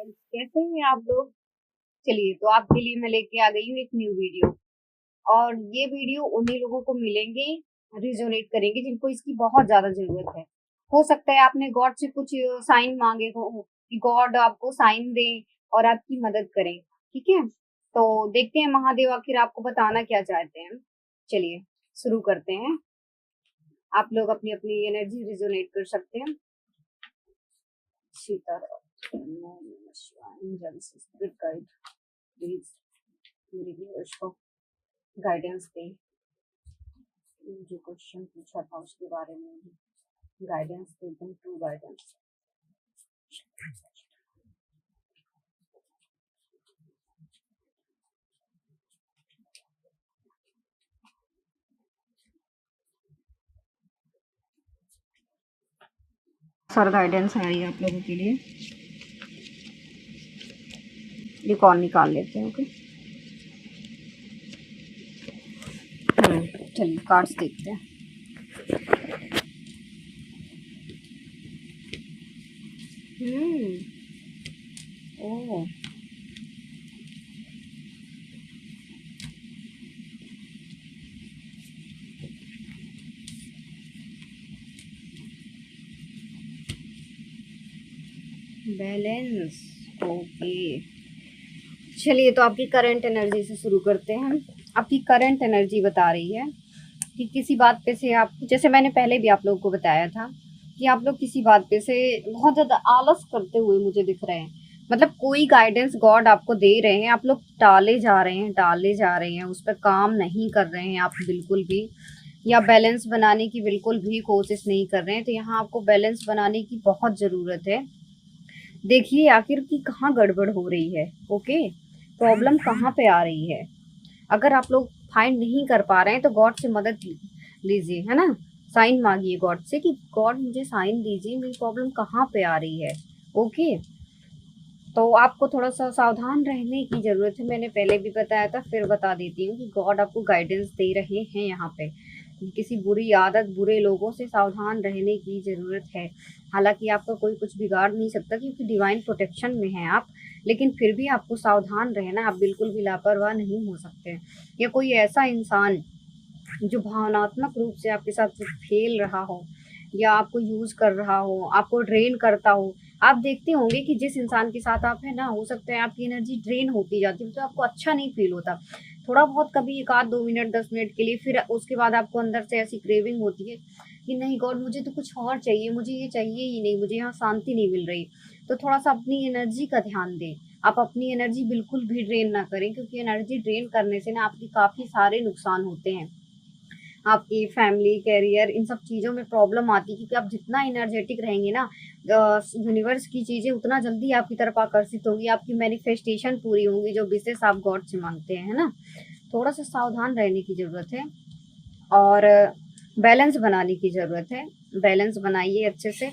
Friends, कैसे हैं आप लोग। चलिए, तो आपके लिए मैं लेके आ गई हूँ एक न्यू वीडियो। और ये वीडियो उन्हीं लोगों को मिलेंगे, रिजोनेट करेंगे जिनको इसकी बहुत ज्यादा जरूरत है। हो सकता है आपने गॉड से कुछ साइन मांगे हो कि गॉड आपको साइन दें और आपकी मदद करें। ठीक है, तो देखते हैं महादेव आखिर आपको बताना क्या चाहते हैं। चलिए शुरू करते हैं। आप लोग अपनी अपनी एनर्जी रिजोनेट कर सकते हैं। सीताराम, ओम नमः शिवाय। एंजल्स, स्पिरिट गाइड, प्लीज मेरे व्यूअर्स को गाइडेंस दें। जो क्वेश्चन पूछा था उसके बारे में भी गाइडेंस दे, एकदम ट्रू गाइडेंस। सर गाइडेंस आ रही है आप लोगों के लिए। एक और निकाल लेते हैं। ओके, चलिए कार्ड्स देखते हैं। ओह, बैलेंस। ओके, चलिए तो आपकी करंट एनर्जी से शुरू करते हैं। आपकी करंट एनर्जी बता रही है कि किसी बात पे से आप, जैसे मैंने पहले भी आप लोगों को बताया था कि आप लोग किसी बात पे से बहुत ज़्यादा आलस करते हुए मुझे दिख रहे हैं। मतलब कोई गाइडेंस गॉड आपको दे रहे हैं, आप लोग टाले जा रहे हैं, उस पर काम नहीं कर रहे हैं आप बिल्कुल भी, या बैलेंस बनाने की बिल्कुल भी कोशिश नहीं कर रहे हैं। तो यहाँ आपको बैलेंस बनाने की बहुत ज़रूरत है। देखिए आखिर की कहाँ गड़बड़ हो रही है। ओके, प्रॉब्लम कहाँ पे आ रही है। अगर आप लोग फाइंड नहीं कर पा रहे हैं तो गॉड से मदद लीजिए, है ना। साइन मांगिए गॉड से कि गॉड मुझे साइन दीजिए, मेरी प्रॉब्लम कहाँ पे आ रही है। ओके, तो आपको थोड़ा सा सावधान रहने की ज़रूरत है। मैंने पहले भी बताया था, फिर बता देती हूँ कि गॉड आपको गाइडेंस दे रहे हैं यहाँ पे। किसी बुरी आदत, बुरे लोगों से सावधान रहने की ज़रूरत है। हालांकि आपका कोई कुछ बिगाड़ नहीं सकता क्योंकि डिवाइन प्रोटेक्शन में हैं आप, लेकिन फिर भी आपको सावधान रहना। आप बिल्कुल भी लापरवाह नहीं हो सकते। या कोई ऐसा इंसान जो भावनात्मक रूप से आपके साथ खेल रहा हो या आपको यूज कर रहा हो, आपको ड्रेन करता हो। आप देखते होंगे कि जिस इंसान के साथ आप है ना, हो सकता है आपकी एनर्जी ड्रेन होती जाती है, तो आपको अच्छा नहीं फील होता। थोड़ा बहुत कभी एक आध 2 मिनट 10 मिनट के लिए, फिर उसके बाद आपको अंदर से ऐसी क्रेविंग होती है कि नहीं गॉड मुझे तो कुछ और चाहिए, मुझे ये चाहिए ही नहीं, मुझे यहाँ शांति नहीं मिल रही। तो थोड़ा सा अपनी एनर्जी का ध्यान दें। आप अपनी एनर्जी बिल्कुल भी ड्रेन ना करें, क्योंकि एनर्जी ड्रेन करने से ना आपकी काफ़ी सारे नुकसान होते हैं। आपकी फैमिली, करियर, इन सब चीज़ों में प्रॉब्लम आती है, क्योंकि आप जितना एनर्जेटिक रहेंगे ना, यूनिवर्स की चीज़ें उतना जल्दी आपकी तरफ आकर्षित होगी, आपकी मैनिफेस्टेशन पूरी होंगी जो विशेष आप गॉड से मांगते हैं, है ना। थोड़ा सा सावधान रहने की ज़रूरत है और बैलेंस बनाने की ज़रूरत है। बैलेंस बनाइए अच्छे से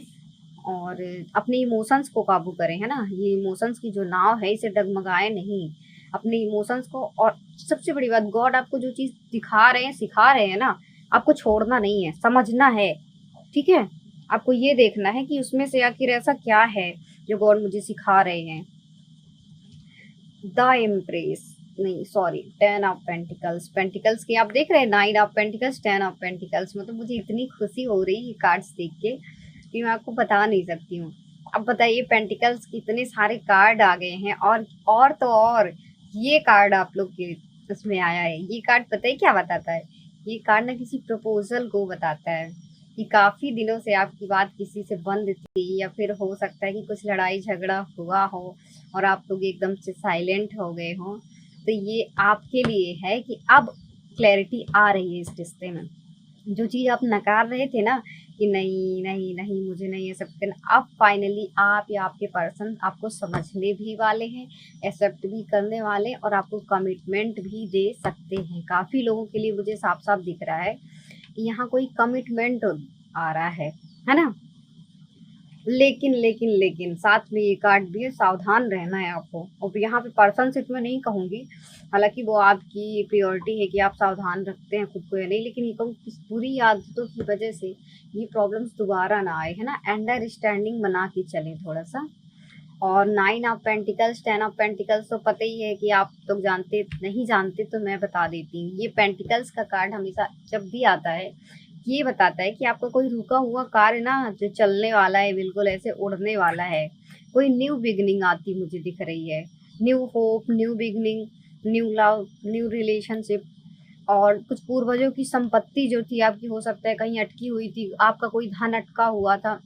और अपने इमोशंस को काबू करें, है ना। ये इमोशंस की जो नाव है इसे डगमगाए नहीं, अपने इमोशंस को। और सबसे बड़ी बात, गॉड आपको जो चीज़ दिखा रहे हैं, सिखा रहे हैं ना, आपको छोड़ना नहीं है, समझना है। ठीक है, आपको ये देखना है कि उसमें से आखिर ऐसा क्या है जो गॉड मुझे सिखा रहे हैं। द एम्प्रेस, नहीं सॉरी, 10 ऑफ पेंटिकल्स। पेंटिकल्स की आप देख रहे हैं, 9 ऑफ पेंटिकल्स, 10 ऑफ पेंटिकल्स। मतलब मुझे इतनी खुशी हो रही है कार्ड्स देख के कि मैं आपको बता नहीं सकती हूँ। अब बताइए, पेंटिकल्स के इतने सारे कार्ड आ गए हैं और तो और ये कार्ड आप लोग के उसमें आया है। ये कार्ड पता है क्या बताता है। ये कार्ड ना किसी प्रपोजल को बताता है कि काफी दिनों से आपकी बात किसी से बंद थी, या फिर हो सकता है कि कुछ लड़ाई झगड़ा हुआ हो और आप लोग एकदम से साइलेंट हो गए हो। तो ये आपके लिए है कि अब क्लैरिटी आ रही है इस रिश्ते में। जो चीज़ आप नकार रहे थे ना कि नहीं नहीं नहीं मुझे नहीं एक्सेप्ट करना, अब फाइनली आप या आपके पर्सन आपको समझने भी वाले हैं, एक्सेप्ट भी करने वाले हैं और आपको कमिटमेंट भी दे सकते हैं। काफ़ी लोगों के लिए मुझे साफ साफ दिख रहा है कि यहाँ कोई कमिटमेंट आ रहा है ना। लेकिन साथ में ये कार्ड भी है, सावधान रहना है आपको। और यहाँ पे पर्सन सिर्फ मैं नहीं कहूँगी, हालांकि वो आपकी प्रायोरिटी है कि आप सावधान रखते हैं खुद को या नहीं, लेकिन ये कहूँ कि बुरी आदतों की वजह से ये प्रॉब्लम्स दोबारा ना आए, है ना। अंडरस्टैंडिंग बना के चले थोड़ा सा। और 9 ऑफ पेंटिकल्स, 10 ऑफ पेंटिकल्स तो पता ही है कि आप लोग जानते नहीं जानते तो मैं बता देती हूँ। ये पेंटिकल्स का कार्ड हमेशा जब भी आता है ये बताता है कि आपका कोई रुका हुआ कार्य ना जो चलने वाला है, बिल्कुल ऐसे उड़ने वाला है। कोई न्यू बिगनिंग आती मुझे दिख रही है, new hope, new beginning, new love, new relationship. और कुछ पूर्वजों की संपत्ति जो थी आपकी, हो सकता है कहीं अटकी हुई थी, आपका कोई धन अटका हुआ था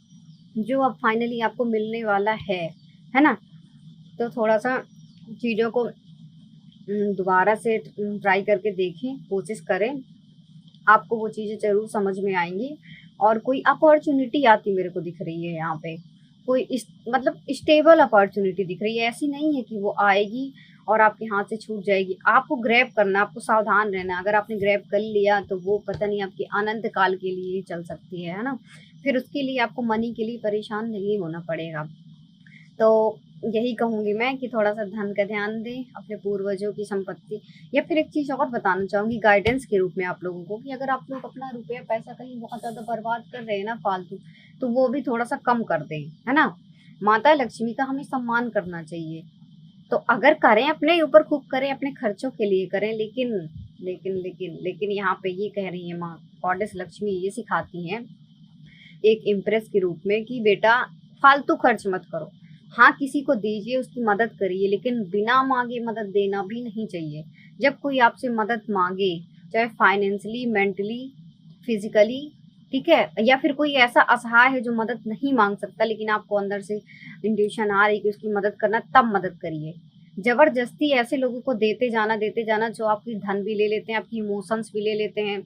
जो अब फाइनली आपको मिलने वाला है ना। तो थोड़ा सा चीज़ों को दोबारा से ट्राई करके देखें, कोशिश करें, आपको वो चीज़ें ज़रूर समझ में आएंगी। और कोई अपॉर्चुनिटी आती मेरे को दिख रही है यहाँ पे, कोई मतलब स्टेबल अपॉर्चुनिटी दिख रही है। ऐसी नहीं है कि वो आएगी और आपके हाथ से छूट जाएगी। आपको ग्रैब करना, आपको सावधान रहना। अगर आपने ग्रैब कर लिया तो वो पता नहीं आपके अनंत काल के लिए चल सकती है ना। फिर उसके लिए आपको मनी के लिए परेशान नहीं होना पड़ेगा। तो यही कहूँगी मैं कि थोड़ा सा धन का ध्यान दें, अपने पूर्वजों की संपत्ति। या फिर एक चीज़ और बताना चाहूँगी गाइडेंस के रूप में आप लोगों को, कि अगर आप लोग अपना रुपया पैसा कहीं बहुत ज़्यादा बर्बाद कर रहे हैं ना फालतू, तो वो भी थोड़ा सा कम कर दें, है ना। माता लक्ष्मी का हमें सम्मान करना चाहिए। तो अगर करें अपने ऊपर खूब करें, अपने खर्चों के लिए करें, लेकिन लेकिन लेकिन लेकिन यहाँ पे ये कह रही है माँ गॉडेस लक्ष्मी, ये सिखाती हैं एक इम्प्रेस के रूप में कि बेटा फालतू खर्च मत करो। हाँ, किसी को दीजिए, उसकी मदद करिए, लेकिन बिना मांगे मदद देना भी नहीं चाहिए। जब कोई आपसे मदद मांगे, चाहे फाइनेंशियली, मेंटली, फिजिकली, ठीक है, या फिर कोई ऐसा असहाय है जो मदद नहीं मांग सकता, लेकिन आपको अंदर से इंट्यूशन आ रही कि उसकी मदद करना, तब मदद करिए। जबरदस्ती ऐसे लोगों को देते जाना जो आपकी धन भी ले लेते हैं, आपकी इमोशंस भी ले लेते हैं,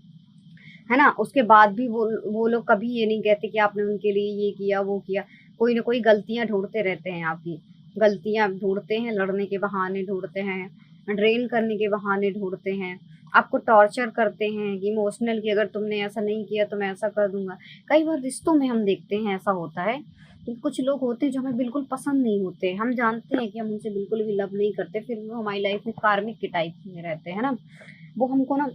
है ना। उसके बाद भी वो लोग कभी ये नहीं कहते कि आपने उनके लिए ये किया वो किया। कोई ना कोई गलतियां ढूंढते रहते हैं, आपकी गलतियां ढूंढते हैं, लड़ने के बहाने ढूंढते हैं, ड्रेन करने के बहाने ढूंढते हैं, आपको टॉर्चर करते हैं इमोशनल कि अगर तुमने ऐसा नहीं किया तो मैं ऐसा कर दूंगा। कई बार रिश्तों में हम देखते हैं ऐसा होता है कि कुछ लोग होते हैं जो हमें बिल्कुल पसंद नहीं होते, हम जानते हैं कि हम उनसे बिल्कुल भी लव नहीं करते, फिर वो हमारी लाइफ में कार्मिक के टाइप में रहते हैं ना। वो हमको ना,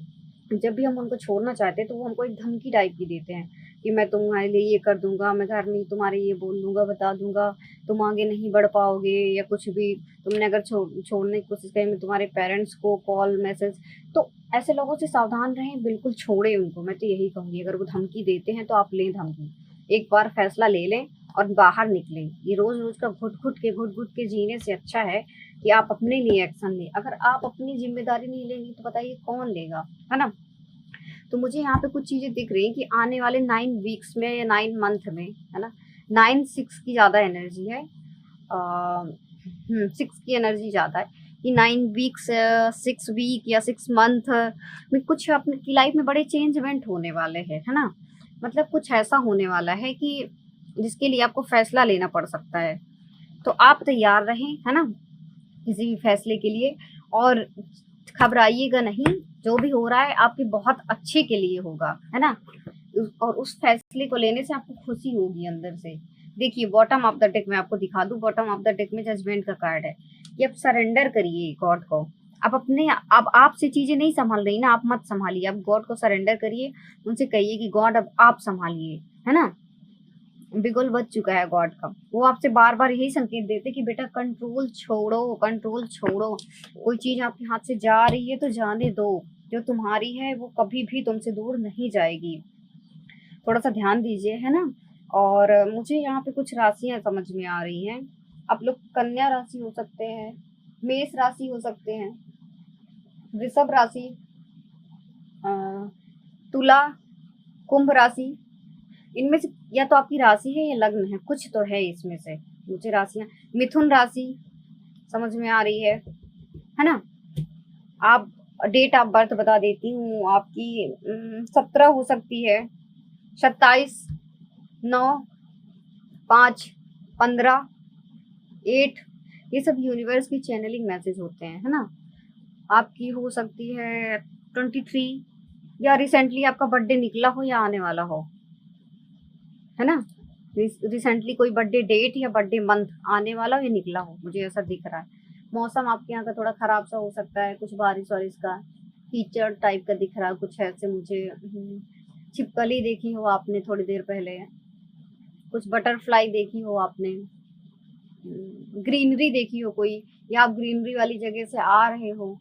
जब भी हम उनको छोड़ना चाहते हैं तो वो हमको एक धमकी टाइप की देते हैं कि मैं तुम्हारे लिए ये कर दूंगा, मैं घर में तुम्हारे ये बोल दूंगा, बता दूंगा, तुम आगे नहीं बढ़ पाओगे, या कुछ भी तुमने अगर छोड़ने की कोशिश करी, मैं तुम्हारे पेरेंट्स को कॉल मैसेज। तो ऐसे लोगों से सावधान रहें, बिल्कुल छोड़े उनको। मैं तो यही कहूँगी, अगर वो धमकी देते हैं तो आप लें धमकी, एक बार फैसला ले लें और बाहर निकलें। ये रोज रोज का घुट घुट के जीने से अच्छा है कि आप अपने लिए एक्शन लें। अगर आप अपनी जिम्मेदारी नहीं लेंगे तो बताइए कौन लेगा, है ना। तो मुझे यहाँ पे कुछ चीजें दिख रही हैं कि आने वाले 9 वीक्स में या 9 मंथ में, है ना, 9 6 की ज्यादा एनर्जी है, 6 की एनर्जी ज्यादा है कि 9 वीक्स, 6 वीक या 6 मंथ में कुछ अपनी लाइफ में बड़े चेंजमेंट होने वाले हैं, है ना। मतलब कुछ ऐसा होने वाला है कि जिसके लिए आपको फैसला लेना पड़ सकता है। तो आप तैयार रहें, है ना, किसी भी फैसले के लिए। और घबराइएगा नहीं, जो भी हो रहा है आपके बहुत अच्छे के लिए होगा, है ना। और उस फैसले को लेने से आपको खुशी होगी अंदर से। देखिए बॉटम ऑफ द डेक में आपको दिखा दूं, बॉटम ऑफ द डेक में जजमेंट का कार्ड है कि आप सरेंडर करिए गॉड को। आप अपने अब आपसे चीजें नहीं संभाल रही ना, आप मत संभालिए, आप गॉड को सरेंडर करिए। उनसे कहिए कि गॉड अब आप संभालिए, है ना। बिगुल बज चुका है गॉड का। वो आपसे बार बार यही संकेत देते कि बेटा कंट्रोल छोड़ो, कंट्रोल छोड़ो। कोई चीज आपके हाथ से जा रही है तो जाने दो, जो तुम्हारी है वो कभी भी तुमसे दूर नहीं जाएगी। थोड़ा सा ध्यान दीजिए, है ना। और मुझे यहाँ पे कुछ राशियां समझ में आ रही हैं। आप लोग कन्या राशि हो सकते हैं, मेष राशि हो सकते हैं, वृषभ राशि, अ, तुला, कुंभ राशि। इनमें से या तो आपकी राशि है या लग्न है, कुछ तो है इसमें से। मुझे राशियां, मिथुन राशि समझ में आ रही है ना। आप डेट ऑफ बर्थ बता देती हूँ आपकी, 17 हो सकती है, 27, 9, 5, 15, 8। ये सब यूनिवर्स की चैनलिंग मैसेज होते हैं, है ना। आपकी हो सकती है 23, या रिसेंटली आपका बर्थडे निकला हो या आने वाला हो, है ना। रिसेंटली कोई बर्थडे डेट या बर्थडे मंथ आने वाला हो या निकला हो, मुझे ऐसा दिख रहा है। मौसम आपके यहाँ का थोड़ा खराब सा हो सकता है, कुछ बारिश वारिश का, कीचड़ टाइप का दिख रहा है कुछ ऐसे मुझे। छिपकली देखी हो आपने थोड़ी देर पहले, कुछ बटरफ्लाई देखी हो आपने, ग्रीनरी देखी हो कोई, या आप ग्रीनरी वाली जगह से आ रहे हो,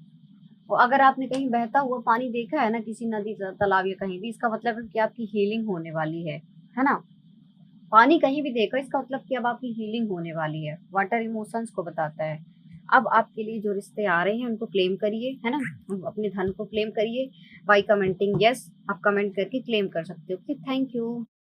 और अगर आपने कहीं बहता हुआ पानी देखा है ना, किसी नदी तालाब या कहीं भी, इसका मतलब है कि आपकी हीलिंग होने वाली है ना। पानी कहीं भी देखो, इसका मतलब कि अब आपकी हीलिंग होने वाली है। वाटर इमोशंस को बताता है। अब आपके लिए जो रिश्ते आ रहे हैं उनको क्लेम करिए, है ना, अपने धन को क्लेम करिए बाय कमेंटिंग यस। आप कमेंट करके क्लेम कर सकते हो। Okay, thank you.